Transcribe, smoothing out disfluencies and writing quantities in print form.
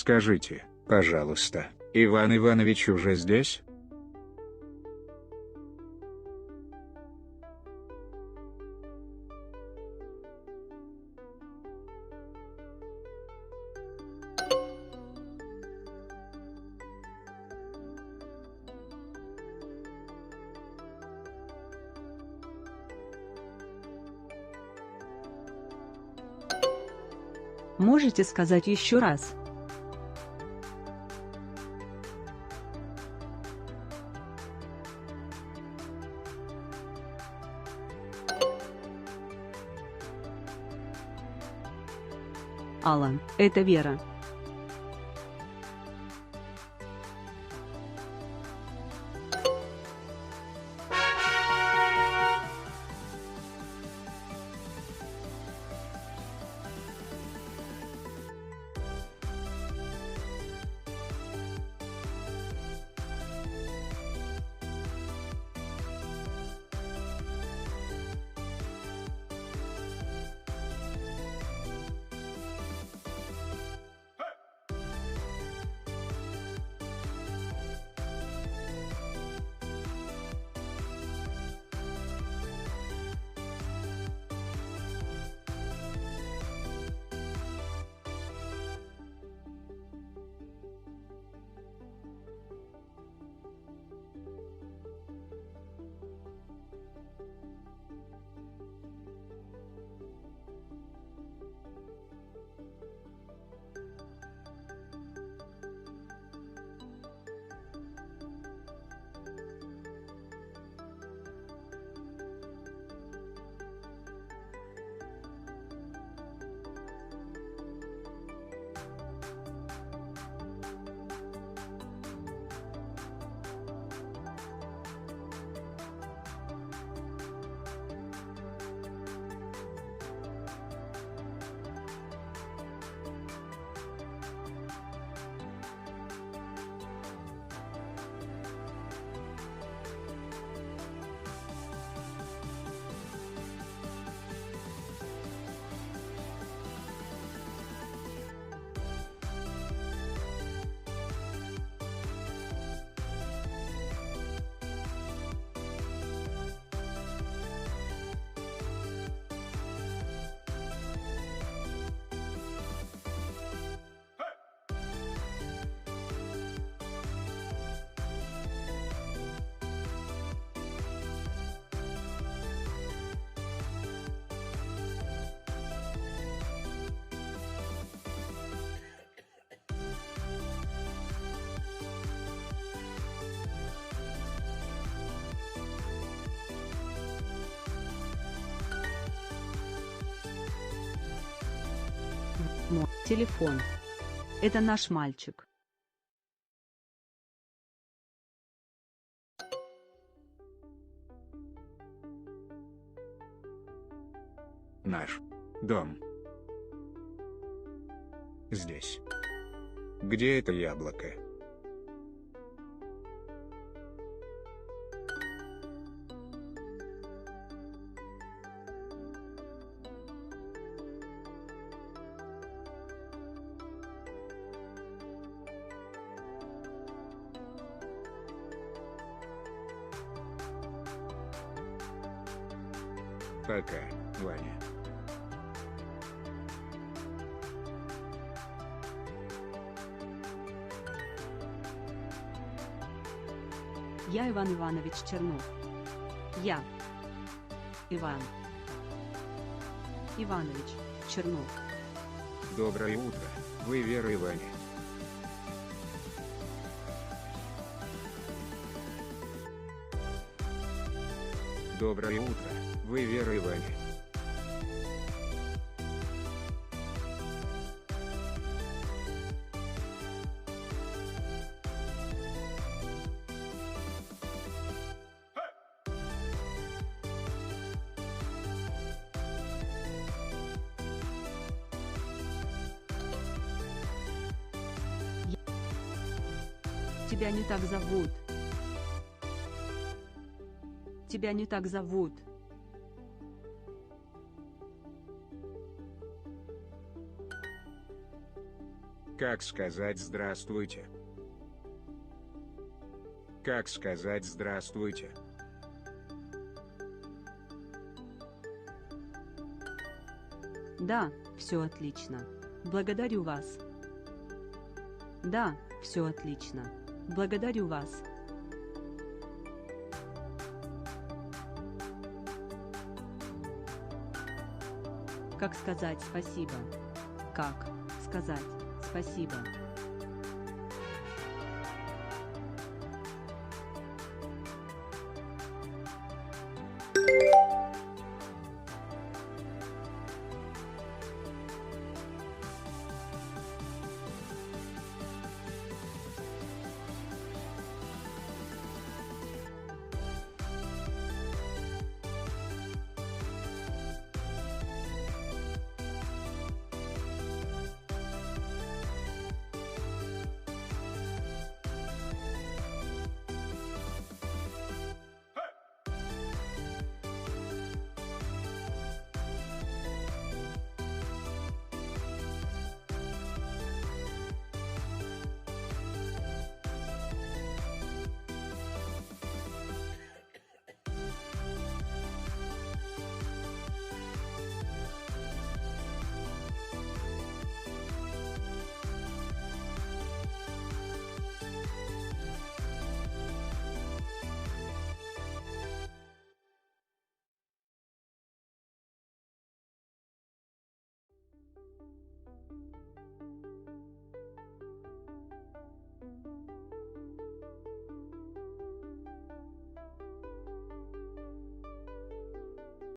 Скажите, пожалуйста, Иван Иванович уже здесь? Можете сказать еще раз? Алан, это Вера. Мой телефон. Это наш мальчик. Наш дом. Здесь. Где это яблоко? Пока, Ваня. Я Иван Иванович Чернов. Я. Иван Иванович Чернов. Доброе утро, вы Вера и Ваня. Доброе утро, вы Вера и Ваня. Тебя не так зовут. Тебя не так зовут. Как сказать здравствуйте? Как сказать здравствуйте? Да, все отлично. Благодарю вас. Да, все отлично. Благодарю вас. Как сказать спасибо? Как сказать спасибо?